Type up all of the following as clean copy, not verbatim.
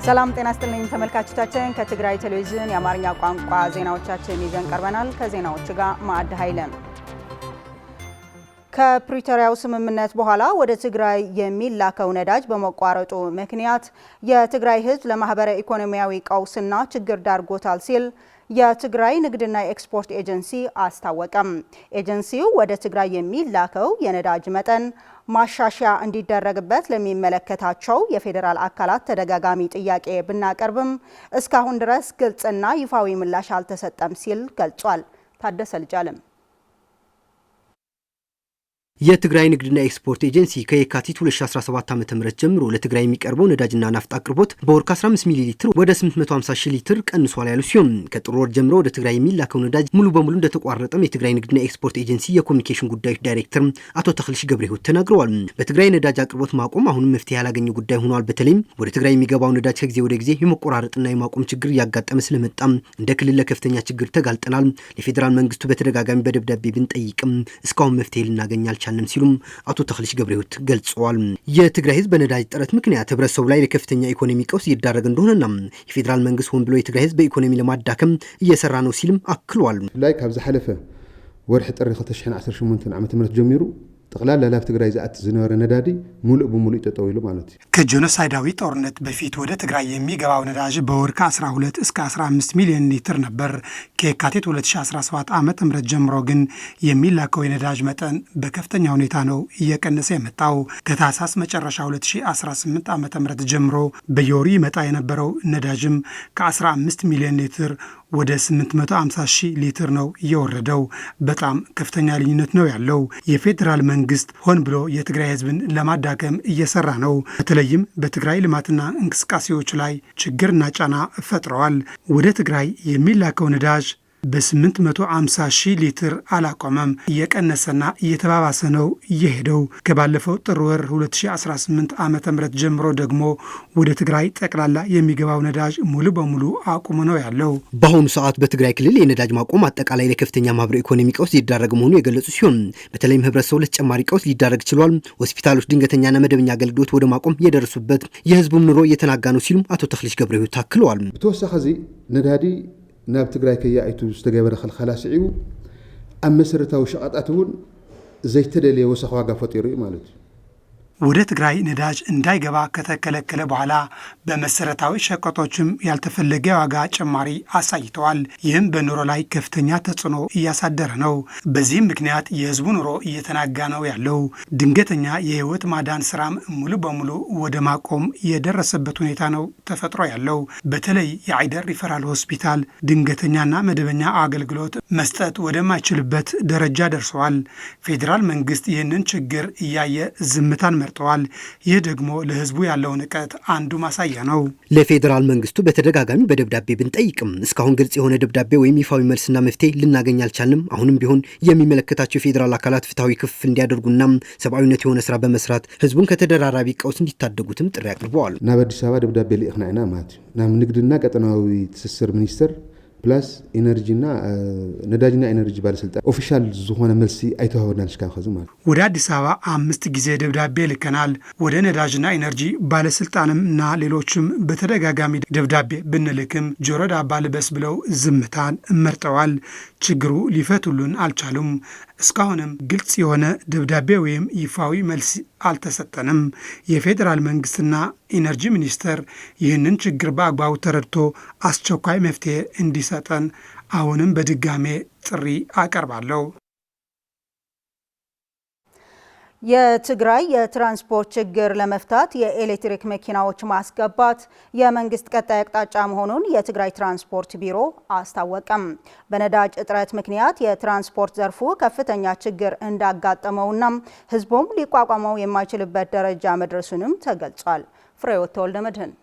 ሰላም ጤና ይስጥልኝ ተመልካቾቻችን ከትግራይ ቴሌቪዥን የአማርኛ ቋንቋ ዜናዎቻችን ይዘን ቀርበናል። ከዜናዎቹ ጋር ማዕድ ኃይለም። ከፕሪቶሪያው ስምምነት በኋላ ወደ ትግራይ የሚላከው ነዳጅ በመቋረጡ ምክንያት የትግራይ ሕዝብ ለማህበረ ኢኮኖሚያዊ ቀውስና ችግር ዳርጎታል ሲል የትግራይ ንግድና ኤክስፖርት ኤጀንሲ አስታወቀም። ኤጀንሲው ወደ ትግራይ የሚላከው የነዳጅ መጠን ማሻሻያ እንዲደረግበት ለሚመለከታቸው የፌዴራል አካላት ተደጋጋሚ ጥያቄ ብናቀርብም እስካሁን ድረስ ግልጽና ይፋዊ ምላሽ አልተሰጠም ሲል ገልጿል። ታደሰ ልጃለም የትግራይ ንግድና ኤክስፖርት ኤጀንሲ ከየካቲት 2017 ዓ.ም ጀምሮ ለትግራይ የሚቀርበው ነዳጅና ናፍጣ አቅርቦት በወር 15 ሚሊ ሊትር ወደ 850 ሺህ ሊትር ቀንሷል ያሉ ሲሆን ከጥር ወር ጀምሮ ወደ ትግራይ የሚላከው ነዳጅ ሙሉ በሙሉ እንደተቋረጠም የትግራይ ንግድና ኤክስፖርት ኤጀንሲ የኮሙኒኬሽን ጉዳዮች ዳይሬክተር አቶ ተክልሽ ገብረሕይወት ተናግረዋል። በትግራይ ነዳጅ አቅርቦት ማቆም አሁንም መፍትሄ ያላገኘ ጉዳይ ሆኗል። በተለይም ወደ ትግራይ የሚገባው ነዳጅ ከጊዜ ወደ ጊዜ የመቆራረጥና የማቆም ችግር እያጋጠመ ስለመጣም እንደ ክልል ለከፍተኛ ችግር ተጋልጠናል። ለፌዴራል መንግስቱ በተደጋጋሚ በደብዳቤ ብንጠይቅም እስካሁን መፍትሄ ልናገኝ አልቻልንም ሲሉም አቶ ተክልሽ ገብረሕይወት ገልጸዋል። የትግራይ ህዝብ በነዳጅ እጥረት ምክንያት ህብረተሰቡ ላይ ለከፍተኛ ኢኮኖሚ ቀውስ እየዳረገ እንደሆነና የፌዴራል መንግስት ሆን ብሎ የትግራይ ህዝብ በኢኮኖሚ ለማዳከም እየሰራ ነው ሲልም አክሏል። ላይ ካብ ዝሓለፈ ወርሒ ጥሪ 2018 ዓ.ም ጀሚሩ ጠቅላላ ላፍ ትግራይ ዘአት ዝነበረ ነዳዲ ሙሉእ በሙሉእ ተጠው ይሉ ማለት ነው። ከጄኖሳይዳዊ ጦርነት በፊት ወደ ትግራይ የሚገባው ነዳጅ በወር ከ12 እስከ 15 ሚሊዮን ሊትር ነበር። ከየካቲት 2017 ዓ.ም ጀምሮ ግን የሚላከው የነዳጅ መጠን በከፍተኛ ሁኔታ ነው እየቀነሰ የመጣው። ከታህሳስ መጨረሻ 2018 ዓ.ም ጀምሮ በየወሩ ይመጣ የነበረው ነዳጅም ከ15 ሚሊዮን ሊትር ወደ 850 ሺህ ሊትር ነው እየወረደው። በጣም ከፍተኛ ልዩነት ነው ያለው። የፌዴራል መንግስት ሆን ብሎ የትግራይ ህዝብን ለማዳከም እየሰራ ነው። በተለይም በትግራይ ልማትና እንቅስቃሴዎች ላይ ችግርና ጫና ፈጥረዋል። ወደ ትግራይ የሚላከው ነዳጅ በ850 ሺህ ሊትር አላቆመም። እየቀነሰና እየተባባሰ ነው እየሄደው። ከባለፈው ጥር ወር 2018 ዓ.ም ጀምሮ ደግሞ ወደ ትግራይ ጠቅላላ የሚገባው ነዳጅ ሙሉ በሙሉ አቁሞ ነው ያለው። በአሁኑ ሰዓት በትግራይ ክልል የነዳጅ ማቆም አጠቃላይ ለከፍተኛ ማህበራዊ ኢኮኖሚ ቀውስ ሊዳረግ መሆኑ የገለጹ ሲሆን በተለይም ህብረተሰቡ ለተጨማሪ ቀውስ ሊዳረግ ችሏል። ሆስፒታሎች ድንገተኛና መደበኛ አገልግሎት ወደ ማቆም የደረሱበት፣ የህዝቡም ኑሮ እየተናጋ ነው ሲሉም አቶ ተክልሽ ገብረሕይወት ታክለዋል። ብተወሳኺ እዚ ነዳዲ ናብ ትግራይ ከያኢቱ ዝተገበረ ኸልኸላ ስዒቡ ኣብ መሰረታዊ ሸቐጣት እውን ዘይተደለየ ወሰኽ ዋጋ ፈጢሩ እዩ ማለት እዩ። ወደ ትግራይ ነዳጅ እንዳይገባ ከተከለከለ በኋላ በመሰረታዊ ሸቀጦችም ያልተፈለገ ዋጋ ጭማሪ አሳይተዋል። ይህም በኑሮ ላይ ከፍተኛ ተጽዕኖ እያሳደረ ነው። በዚህም ምክንያት የህዝቡ ኑሮ እየተናጋ ነው ያለው። ድንገተኛ የህይወት ማዳን ስራም ሙሉ በሙሉ ወደ ማቆም የደረሰበት ሁኔታ ነው ተፈጥሮ ያለው። በተለይ የአይደር ሪፈራል ሆስፒታል ድንገተኛና መደበኛ አገልግሎት መስጠት ወደማይችልበት ደረጃ ደርሰዋል። ፌዴራል መንግስት ይህንን ችግር እያየ ዝምታን መርጠዋል። ይህ ደግሞ ለህዝቡ ያለው ንቀት አንዱ ማሳያ ነው። ለፌዴራል መንግስቱ በተደጋጋሚ በደብዳቤ ብንጠይቅም እስካሁን ግልጽ የሆነ ደብዳቤ ወይም ይፋዊ መልስና መፍትሄ ልናገኝ አልቻልንም። አሁንም ቢሆን የሚመለከታቸው የፌዴራል አካላት ፍትሐዊ ክፍል እንዲያደርጉና ሰብአዊነት የሆነ ስራ በመስራት ህዝቡን ከተደራራቢ ቀውስ እንዲታደጉትም ጥሪ አቅርበዋል። ናብ አዲስ አበባ ደብዳቤ ልኢኽና ኢና ማለት እዩ። ናብ ንግድና ቀጠናዊ ትስስር ሚኒስተር ፕላስ ኢነርጂና ነዳጅና ኢነርጂ ባለስልጣን ኦፊሻል ዝኾነ መልሲ አይተዋወናል እስካሁን ከዚ ማለት ወደ አዲስ አበባ 5 ጊዜ ደብዳቤ ልከናል። ወደ ነዳጅና ኢነርጂ ባለስልጣንምና ሌሎችም በተደጋጋሚ ደብዳቤ ብንልክም ጆሮ ዳባ ልበስ ብለው ዝምታን መርጠዋል። ችግሩ ሊፈቱልን አልቻሉም። እስካሁንም ግልጽ የሆነ ደብዳቤ ወይም ይፋዊ መልስ አልተሰጠንም። የፌዴራል መንግስትና ኢነርጂ ሚኒስቴር ይህንን ችግር በአግባቡ ተረድቶ አስቸኳይ መፍትሄ እንዲሰጠን አሁንም በድጋሜ ጥሪ አቀርባለሁ። የትግራይ የትራንስፖርት ችግር ለመፍታት የኤሌክትሪክ መኪናዎች ማስገባት የመንግስት ቀጣይ አቅጣጫ መሆኑን የትግራይ ትራንስፖርት ቢሮ አስታወቀም። በነዳጅ እጥረት ምክንያት የትራንስፖርት ዘርፉ ከፍተኛ ችግር እንዳጋጠመውና ህዝቡም ሊቋቋመው የማይችልበት ደረጃ መድረሱንም ተገልጿል። ፍሬህይወት ተወልደመድህን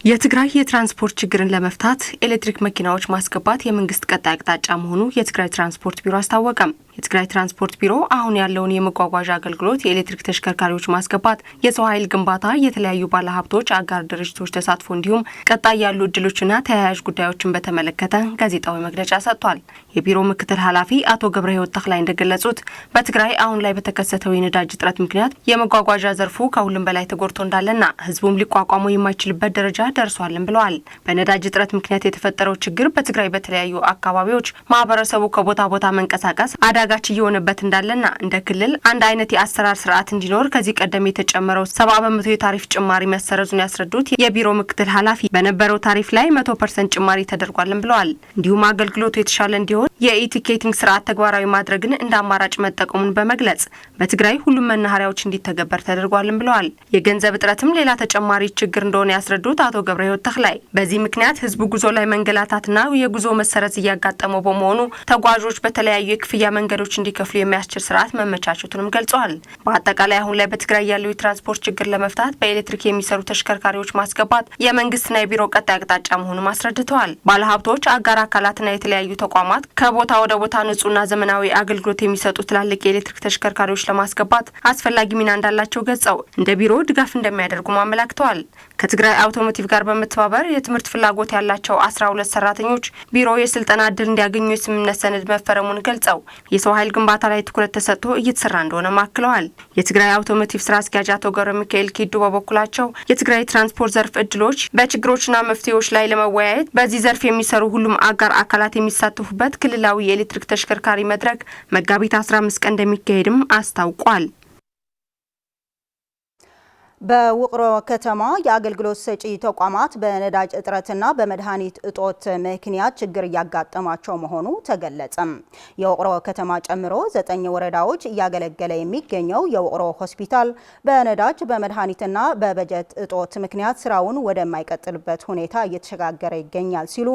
የትግራይ የትራንስፖርት ችግርን ለመፍታት ኤሌክትሪክ መኪናዎች ማስገባት የመንግስት ቀጣይ አቅጣጫ መሆኑ የትግራይ ትራንስፖርት ቢሮ አስታወቀም። የትግራይ ትራንስፖርት ቢሮ አሁን ያለውን የመጓጓዣ አገልግሎት የኤሌክትሪክ ተሽከርካሪዎች ማስገባት፣ የሰው ኃይል ግንባታ፣ የተለያዩ ባለሀብቶች አጋር ድርጅቶች ተሳትፎ እንዲሁም ቀጣይ ያሉ እድሎችና ተያያዥ ጉዳዮችን በተመለከተ ጋዜጣዊ መግለጫ ሰጥቷል። የቢሮ ምክትል ኃላፊ አቶ ገብረህይወት ተክላይ እንደገለጹት በትግራይ አሁን ላይ በተከሰተው የነዳጅ እጥረት ምክንያት የመጓጓዣ ዘርፉ ከሁሉም በላይ ተጎድቶ እንዳለና ህዝቡም ሊቋቋመው የማይችልበት ደረጃ ደርሷልን ብለዋል። በነዳጅ እጥረት ምክንያት የተፈጠረው ችግር በትግራይ በተለያዩ አካባቢዎች ማህበረሰቡ ከቦታ ቦታ መንቀሳቀስ አዳጋች እየሆነበት እንዳለና እንደ ክልል አንድ አይነት የአሰራር ስርዓት እንዲኖር ከዚህ ቀደም የተጨመረው 70% የታሪፍ ጭማሪ መሰረዙን ያስረዱት የቢሮ ምክትል ኃላፊ በነበረው ታሪፍ ላይ 100% ጭማሪ ተደርጓልን ብለዋል። እንዲሁም አገልግሎቱ የተሻለ እንዲሆን የኢቲኬቲንግ ስርዓት ተግባራዊ ማድረግን እንደ አማራጭ መጠቀሙን በመግለጽ በትግራይ ሁሉም መናኸሪያዎች እንዲተገበር ተደርጓልን ብለዋል። የገንዘብ እጥረትም ሌላ ተጨማሪ ችግር እንደሆነ ያስረዱት አቶ ገብረህይወት ተክላይ በዚህ ምክንያት ህዝቡ ጉዞ ላይ መንገላታትና የጉዞ መሰረዝ እያጋጠመው በመሆኑ ተጓዦች በተለያዩ የክፍያ መንገዶች እንዲከፍሉ የሚያስችል ስርዓት መመቻቸቱንም ገልጸዋል። በአጠቃላይ አሁን ላይ በትግራይ ያለው የትራንስፖርት ችግር ለመፍታት በኤሌክትሪክ የሚሰሩ ተሽከርካሪዎች ማስገባት የመንግስትና የቢሮ ቀጣይ አቅጣጫ መሆኑን አስረድተዋል። ባለሀብቶች፣ አጋር አካላትና የተለያዩ ተቋማት ከቦታ ወደ ቦታ ንጹህና ዘመናዊ አገልግሎት የሚሰጡ ትላልቅ የኤሌክትሪክ ተሽከርካሪዎች ለማስገባት አስፈላጊ ሚና እንዳላቸው ገልጸው እንደ ቢሮ ድጋፍ እንደሚያደርጉም አመላክተዋል። ከትግራይ አውቶሞቲቭ ጋር በመተባበር የትምህርት ፍላጎት ያላቸው 12 ሰራተኞች ቢሮ የስልጠና እድል እንዲያገኙ የስምምነት ሰነድ መፈረሙን ገልጸው የሰው ኃይል ግንባታ ላይ ትኩረት ተሰጥቶ እየተሰራ እንደሆነ ማክለዋል። የትግራይ አውቶሞቲቭ ስራ አስኪያጅ አቶ ገብረ ሚካኤል ኪዱ በበኩላቸው የትግራይ ትራንስፖርት ዘርፍ እድሎች በችግሮችና መፍትሄዎች ላይ ለመወያየት በዚህ ዘርፍ የሚሰሩ ሁሉም አጋር አካላት የሚሳተፉበት ክልላዊ የኤሌክትሪክ ተሽከርካሪ መድረክ መጋቢት 15 ቀን እንደሚካሄድም አስታውቋል። በውቅሮ ከተማ የአገልግሎት ሰጪ ተቋማት በነዳጅ እጥረትና በመድኃኒት እጦት ምክንያት ችግር እያጋጠማቸው መሆኑ ተገለጸ። የውቅሮ ከተማ ጨምሮ 9 ወረዳዎች እያገለገለ የሚገኘው የውቅሮ ሆስፒታል በነዳጅ በመድኃኒትና በበጀት እጦት ምክንያት ስራውን ወደማይቀጥልበት ሁኔታ እየተሸጋገረ ይገኛል ሲሉ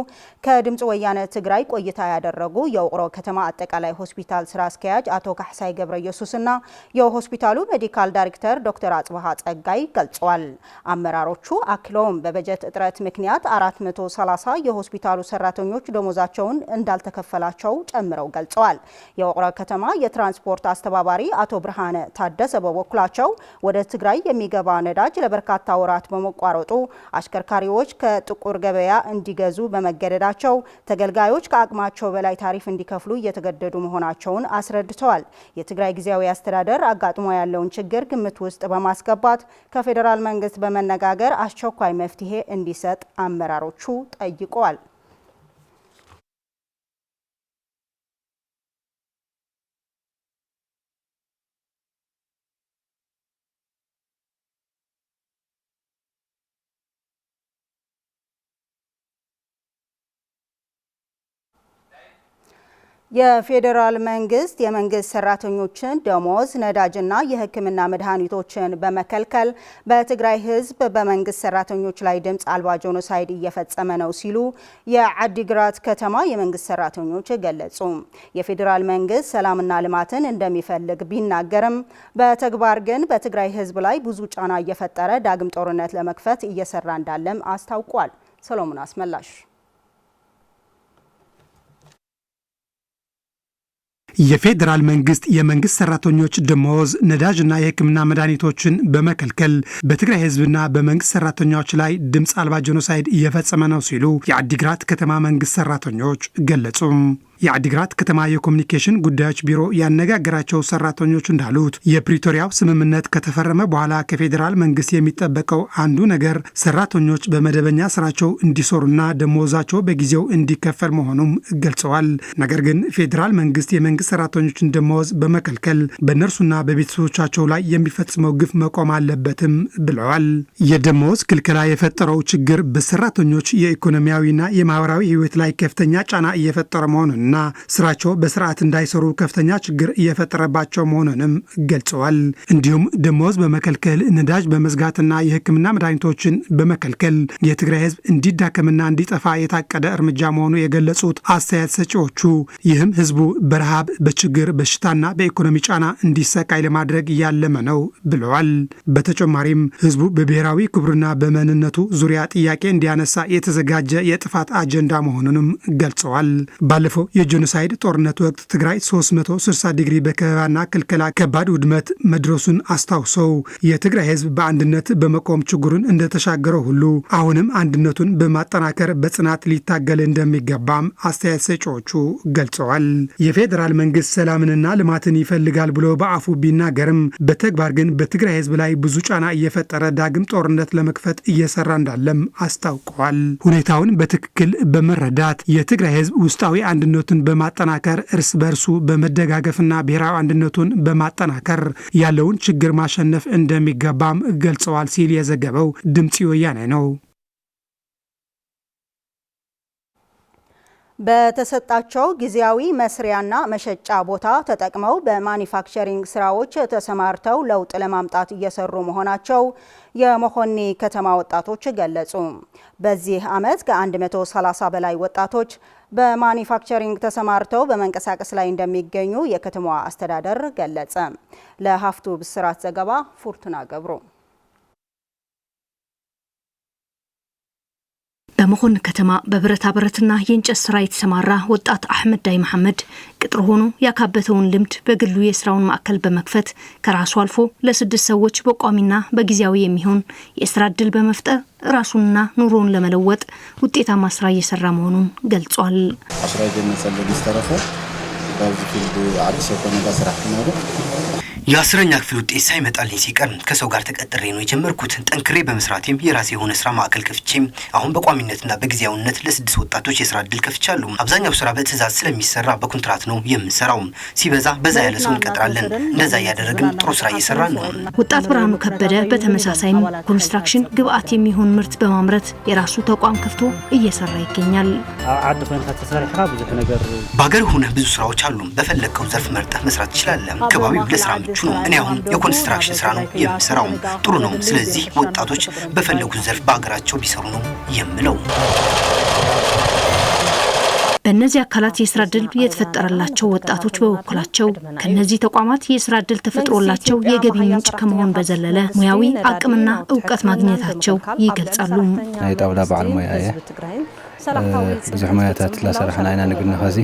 ከድምጽ ወያነ ትግራይ ቆይታ ያደረጉ የውቅሮ ከተማ አጠቃላይ ሆስፒታል ስራ አስኪያጅ አቶ ካሕሳይ ገብረ ኢየሱስና የሆስፒታሉ ሜዲካል ዳይሬክተር ዶክተር አጽባሃ ጸጋይ ገልጿል። አመራሮቹ አክለውም በበጀት እጥረት ምክንያት 430 የሆስፒታሉ ሰራተኞች ደሞዛቸውን እንዳልተከፈላቸው ጨምረው ገልጸዋል። የውቅሮ ከተማ የትራንስፖርት አስተባባሪ አቶ ብርሃነ ታደሰ በበኩላቸው ወደ ትግራይ የሚገባ ነዳጅ ለበርካታ ወራት በመቋረጡ አሽከርካሪዎች ከጥቁር ገበያ እንዲገዙ በመገደዳቸው ተገልጋዮች ከአቅማቸው በላይ ታሪፍ እንዲከፍሉ እየተገደዱ መሆናቸውን አስረድተዋል። የትግራይ ጊዜያዊ አስተዳደር አጋጥሞ ያለውን ችግር ግምት ውስጥ በማስገባት ከፌዴራል መንግስት በመነጋገር አስቸኳይ መፍትሄ እንዲሰጥ አመራሮቹ ጠይቀዋል። የፌዴራል መንግስት የመንግስት ሰራተኞችን ደሞዝ፣ ነዳጅና የሕክምና መድኃኒቶችን በመከልከል በትግራይ ህዝብ በመንግስት ሰራተኞች ላይ ድምፅ አልባ ጄኖሳይድ እየፈጸመ ነው ሲሉ የዓዲግራት ከተማ የመንግስት ሰራተኞች ገለጹ። የፌዴራል መንግስት ሰላምና ልማትን እንደሚፈልግ ቢናገርም በተግባር ግን በትግራይ ህዝብ ላይ ብዙ ጫና እየፈጠረ ዳግም ጦርነት ለመክፈት እየሰራ እንዳለም አስታውቋል። ሰሎሞን አስመላሽ የፌዴራል መንግስት የመንግስት ሰራተኞች ደሞዝ፣ ነዳጅና የህክምና መድኃኒቶችን በመከልከል በትግራይ ህዝብና በመንግስት ሰራተኞች ላይ ድምፅ አልባ ጄኖሳይድ እየፈጸመ ነው ሲሉ የዓዲግራት ከተማ መንግስት ሰራተኞች ገለጹ። የዓዲግራት ከተማ የኮሚኒኬሽን ጉዳዮች ቢሮ ያነጋገራቸው ሰራተኞች እንዳሉት የፕሪቶሪያው ስምምነት ከተፈረመ በኋላ ከፌዴራል መንግስት የሚጠበቀው አንዱ ነገር ሰራተኞች በመደበኛ ስራቸው እንዲሰሩና ደሞዛቸው በጊዜው እንዲከፈል መሆኑም ገልጸዋል። ነገር ግን ፌዴራል መንግስት የመንግስት ሰራተኞችን ደሞዝ በመከልከል በእነርሱና በቤተሰቦቻቸው ላይ የሚፈጽመው ግፍ መቆም አለበትም ብለዋል። የደሞዝ ክልከላ የፈጠረው ችግር በሰራተኞች የኢኮኖሚያዊና የማህበራዊ ህይወት ላይ ከፍተኛ ጫና እየፈጠረ መሆኑን እና ስራቸው በስርዓት እንዳይሰሩ ከፍተኛ ችግር እየፈጠረባቸው መሆኑንም ገልጸዋል። እንዲሁም ደሞዝ በመከልከል ነዳጅ በመዝጋትና የህክምና መድኃኒቶችን በመከልከል የትግራይ ህዝብ እንዲዳከምና እንዲጠፋ የታቀደ እርምጃ መሆኑ የገለጹት አስተያየት ሰጪዎቹ ይህም ህዝቡ በረሃብ፣ በችግር፣ በሽታና በኢኮኖሚ ጫና እንዲሰቃይ ለማድረግ ያለመ ነው ብለዋል። በተጨማሪም ህዝቡ በብሔራዊ ክብርና በማንነቱ ዙሪያ ጥያቄ እንዲያነሳ የተዘጋጀ የጥፋት አጀንዳ መሆኑንም ገልጸዋል። ባለፈው የጄኖሳይድ ጦርነት ወቅት ትግራይ 360 ዲግሪ በከበባና ክልከላ ከባድ ውድመት መድረሱን አስታውሰው የትግራይ ህዝብ በአንድነት በመቆም ችግሩን እንደተሻገረው ሁሉ አሁንም አንድነቱን በማጠናከር በጽናት ሊታገል እንደሚገባም አስተያየት ሰጪዎቹ ገልጸዋል። የፌዴራል መንግስት ሰላምንና ልማትን ይፈልጋል ብሎ በአፉ ቢናገርም በተግባር ግን በትግራይ ህዝብ ላይ ብዙ ጫና እየፈጠረ ዳግም ጦርነት ለመክፈት እየሰራ እንዳለም አስታውቀዋል። ሁኔታውን በትክክል በመረዳት የትግራይ ህዝብ ውስጣዊ አንድነቱን በማጠናከር እርስ በርሱ በመደጋገፍና ብሔራዊ አንድነቱን በማጠናከር ያለውን ችግር ማሸነፍ እንደሚገባም ገልጸዋል ሲል የዘገበው ድምጽ ወያነ ነው። በተሰጣቸው ጊዜያዊ መስሪያና መሸጫ ቦታ ተጠቅመው በማኒፋክቸሪንግ ስራዎች ተሰማርተው ለውጥ ለማምጣት እየሰሩ መሆናቸው የመኾኒ ከተማ ወጣቶች ገለጹ። በዚህ ዓመት ከ130 በላይ ወጣቶች በማኒፋክቸሪንግ ተሰማርተው በመንቀሳቀስ ላይ እንደሚገኙ የከተማዋ አስተዳደር ገለጸ። ለሀፍቱ ብስራት ዘገባ ፉርቱና ገብሩ። በመኾኒ ከተማ በብረታ ብረትና የእንጨት ስራ የተሰማራ ወጣት አህመድ ዳይ መሐመድ ቅጥር ሆኖ ያካበተውን ልምድ በግሉ የስራውን ማዕከል በመክፈት ከራሱ አልፎ ለ6 ሰዎች በቋሚና በጊዜያዊ የሚሆን የስራ እድል በመፍጠር ራሱንና ኑሮውን ለመለወጥ ውጤታማ ስራ እየሰራ መሆኑን ገልጿል። የ10ኛ ክፍል ውጤት ሳይመጣልኝ ሲቀር ከሰው ጋር ተቀጥሬ ነው የጀመርኩት። ጠንክሬ በመስራቴም የራሴ የሆነ ስራ ማዕከል ከፍቼም አሁን በቋሚነትና በጊዜያዊነት ለ6 ወጣቶች የስራ እድል ከፍቻለሁ። አብዛኛው ስራ በትዕዛዝ ስለሚሰራ በኮንትራት ነው የምንሰራው። ሲበዛ በዛ ያለ ሰው እንቀጥራለን። እንደዛ እያደረግን ጥሩ ስራ እየሰራን ነው። ወጣት ብርሃኑ ከበደ በተመሳሳይም ኮንስትራክሽን ግብአት የሚሆን ምርት በማምረት የራሱ ተቋም ከፍቶ እየሰራ ይገኛል። በሀገር ሆነ ብዙ ስራዎች አሉ። በፈለግከው ዘርፍ መርጠህ መስራት ትችላለህ። አካባቢው ለስራ ምቹ ነው። እኔ አሁን የኮንስትራክሽን ስራ ነው የምሰራው። ጥሩ ነው። ስለዚህ ወጣቶች በፈለጉት ዘርፍ በሀገራቸው ቢሰሩ ነው የምለው። በእነዚህ አካላት የስራ እድል የተፈጠረላቸው ወጣቶች በበኩላቸው ከነዚህ ተቋማት የስራ እድል ተፈጥሮላቸው የገቢ ምንጭ ከመሆን በዘለለ ሙያዊ አቅምና እውቀት ማግኘታቸው ይገልጻሉ። ጣውላ በዓል ሙያ ብዙሕ ሙያታት ላሰራሕና ኢና ንግድና ኸዚ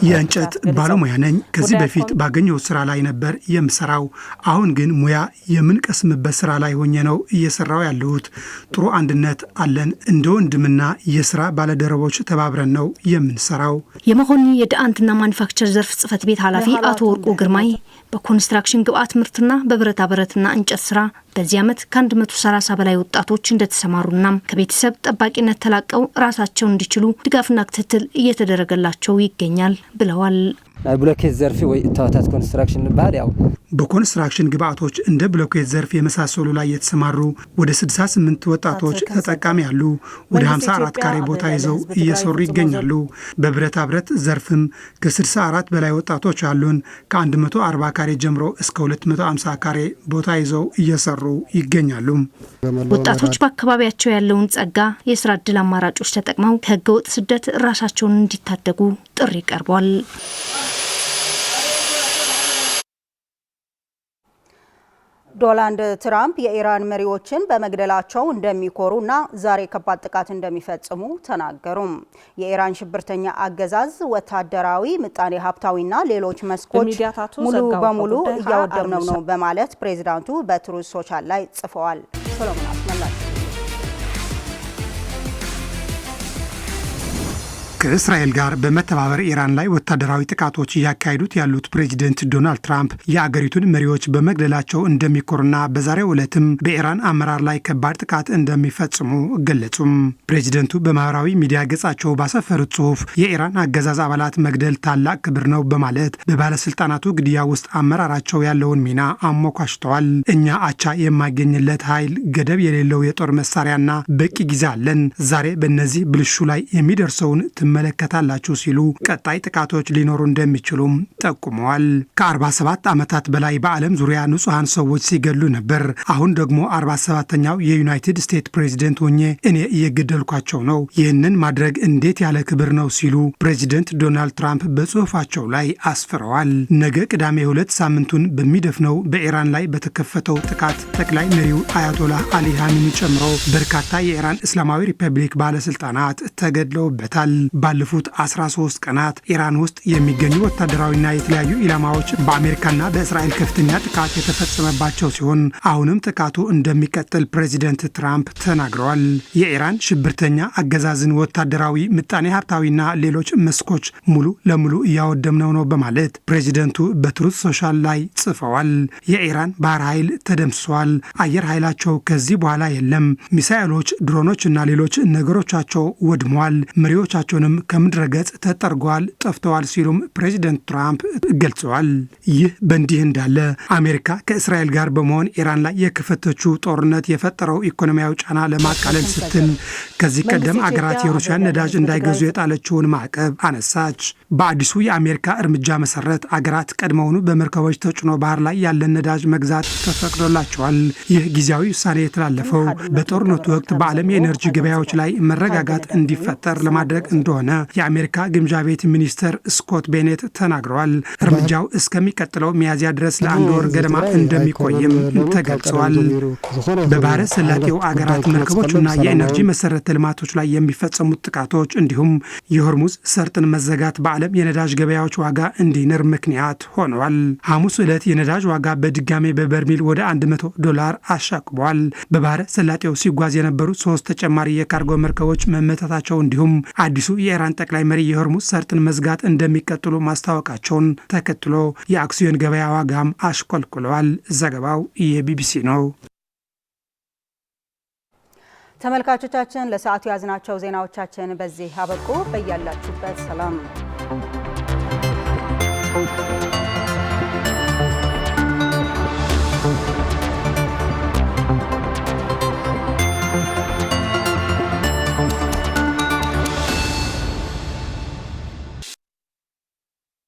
የእንጨት ባለሙያ ነኝ። ከዚህ በፊት ባገኘው ስራ ላይ ነበር የምሰራው። አሁን ግን ሙያ የምንቀስምበት ስራ ላይ ሆኜ ነው እየሰራው ያለሁት። ጥሩ አንድነት አለን። እንደ ወንድምና የስራ ባለደረቦች ተባብረን ነው የምንሰራው። የመኾኒ የደአንትና ማኒፋክቸር ዘርፍ ጽህፈት ቤት ኃላፊ አቶ ወርቁ ግርማይ በኮንስትራክሽን ግብአት ምርትና በብረታ ብረትና እንጨት ስራ በዚህ ዓመት ከ130 በላይ ወጣቶች እንደተሰማሩና ከቤተሰብ ጠባቂነት ተላቀው ራሳቸውን እንዲችሉ ድጋፍና ክትትል እየተደረገላቸው ይገኛል ብለዋል። ብሎኬት ዘርፊ ወይ እታወታት ኮንስትራክሽን ባል ያው በኮንስትራክሽን ግብአቶች እንደ ብሎኬት ዘርፍ የመሳሰሉ ላይ የተሰማሩ ወደ 68 ወጣቶች ተጠቃሚ ያሉ ወደ 54 ካሬ ቦታ ይዘው እየሰሩ ይገኛሉ። በብረታ ብረት ዘርፍም ከ64 በላይ ወጣቶች አሉን። ከ140 ካሬ ጀምሮ እስከ 250 ካሬ ቦታ ይዘው እየሰሩ ይገኛሉ። ወጣቶች በአካባቢያቸው ያለውን ጸጋ የስራ እድል አማራጮች ተጠቅመው ከህገወጥ ስደት ራሳቸውን እንዲታደጉ ጥሪ ቀርቧል። ዶናልድ ትራምፕ የኢራን መሪዎችን በመግደላቸው እንደሚኮሩና ዛሬ ከባድ ጥቃት እንደሚፈጽሙ ተናገሩ። የኢራን ሽብርተኛ አገዛዝ ወታደራዊ፣ ምጣኔ ሀብታዊና ሌሎች መስኮች ሙሉ በሙሉ እያወደምነው ነው በማለት ፕሬዚዳንቱ በትሩዝ ሶሻል ላይ ጽፈዋል። ሰሎሞን አስመላሽ ከእስራኤል ጋር በመተባበር ኢራን ላይ ወታደራዊ ጥቃቶች እያካሄዱት ያሉት ፕሬዚደንት ዶናልድ ትራምፕ የአገሪቱን መሪዎች በመግደላቸው እንደሚኮሩና በዛሬው ዕለትም በኢራን አመራር ላይ ከባድ ጥቃት እንደሚፈጽሙ ገለጹም። ፕሬዚደንቱ በማህበራዊ ሚዲያ ገጻቸው ባሰፈሩት ጽሑፍ የኢራን አገዛዝ አባላት መግደል ታላቅ ክብር ነው በማለት በባለስልጣናቱ ግድያ ውስጥ አመራራቸው ያለውን ሚና አሞካሽተዋል። እኛ አቻ የማይገኝለት ኃይል፣ ገደብ የሌለው የጦር መሳሪያና በቂ ጊዜ አለን። ዛሬ በእነዚህ ብልሹ ላይ የሚደርሰውን መለከታላችሁ ሲሉ ቀጣይ ጥቃቶች ሊኖሩ እንደሚችሉም ጠቁመዋል። ከ47 ዓመታት በላይ በዓለም ዙሪያ ንጹሐን ሰዎች ሲገሉ ነበር። አሁን ደግሞ 47ኛው የዩናይትድ ስቴትስ ፕሬዚደንት ሆኜ እኔ እየገደልኳቸው ነው። ይህንን ማድረግ እንዴት ያለ ክብር ነው ሲሉ ፕሬዚደንት ዶናልድ ትራምፕ በጽሑፋቸው ላይ አስፍረዋል። ነገ ቅዳሜ 2 ሳምንቱን በሚደፍነው በኢራን ላይ በተከፈተው ጥቃት ጠቅላይ መሪው አያቶላህ አሊ ኻሜኒ ጨምሮ በርካታ የኢራን እስላማዊ ሪፐብሊክ ባለስልጣናት ተገድለውበታል። ባለፉት 13 ቀናት ኢራን ውስጥ የሚገኙ ወታደራዊና የተለያዩ ኢላማዎች በአሜሪካና በእስራኤል ከፍተኛ ጥቃት የተፈጸመባቸው ሲሆን አሁንም ጥቃቱ እንደሚቀጥል ፕሬዚደንት ትራምፕ ተናግረዋል። የኢራን ሽብርተኛ አገዛዝን ወታደራዊ፣ ምጣኔ ሀብታዊና ሌሎች መስኮች ሙሉ ለሙሉ እያወደምነው ነው በማለት ፕሬዚደንቱ በትሩዝ ሶሻል ላይ ጽፈዋል። የኢራን ባህር ኃይል ተደምስሷል። አየር ኃይላቸው ከዚህ በኋላ የለም። ሚሳኤሎች፣ ድሮኖች እና ሌሎች ነገሮቻቸው ወድመዋል። መሪዎቻቸውንም ከምድረ ገጽ ተጠርገዋል፣ ጠፍተዋል ሲሉም ፕሬዚደንት ትራምፕ ገልጸዋል። ይህ በእንዲህ እንዳለ አሜሪካ ከእስራኤል ጋር በመሆን ኢራን ላይ የከፈተችው ጦርነት የፈጠረው ኢኮኖሚያዊ ጫና ለማቃለል ስትል ከዚህ ቀደም አገራት የሩሲያን ነዳጅ እንዳይገዙ የጣለችውን ማዕቀብ አነሳች። በአዲሱ የአሜሪካ እርምጃ መሰረት አገራት ቀድመውኑ በመርከቦች ተጭኖ ባህር ላይ ያለን ነዳጅ መግዛት ተፈቅዶላቸዋል። ይህ ጊዜያዊ ውሳኔ የተላለፈው በጦርነቱ ወቅት በዓለም የኤነርጂ ገበያዎች ላይ መረጋጋት እንዲፈጠር ለማድረግ እንደሆነ የአሜሪካ ግምጃ ቤት ሚኒስትር ስኮት ቤኔት ተናግረዋል። እርምጃው እስከሚቀጥለው ሚያዝያ ድረስ ለአንድ ወር ገደማ እንደሚቆይም ተገልጸዋል። በባህረ ሰላጤው አገራት መርከቦችና የኤነርጂ መሰረተ ልማቶች ላይ የሚፈጸሙት ጥቃቶች እንዲሁም የሆርሙዝ ሰርጥን መዘጋት በዓለም የነዳጅ ገበያዎች ዋጋ እንዲንር ምክንያት ሆነዋል። ሐሙስ ዕለት የነዳጅ ዋጋ በድጋሜ በበርሜል ወደ $100 አሻቅቧል። በባህረ ሰላጤው ሲጓዝ የነበሩት 3 ተጨማሪ የካርጎ መርከቦች መመታታቸው እንዲሁም አዲሱ የኢራን ጠቅላይ መሪ የሆርሙዝ ሰርጥን መዝጋት እንደሚቀጥሉ ማስታወቃቸውን ተከትሎ የአክሲዮን ገበያ ዋጋም አሽቆልቁለዋል። ዘገባው የቢቢሲ ነው። ተመልካቾቻችን ለሰዓቱ ያዝናቸው ዜናዎቻችን በዚህ አበቁ። በያላችሁበት ሰላም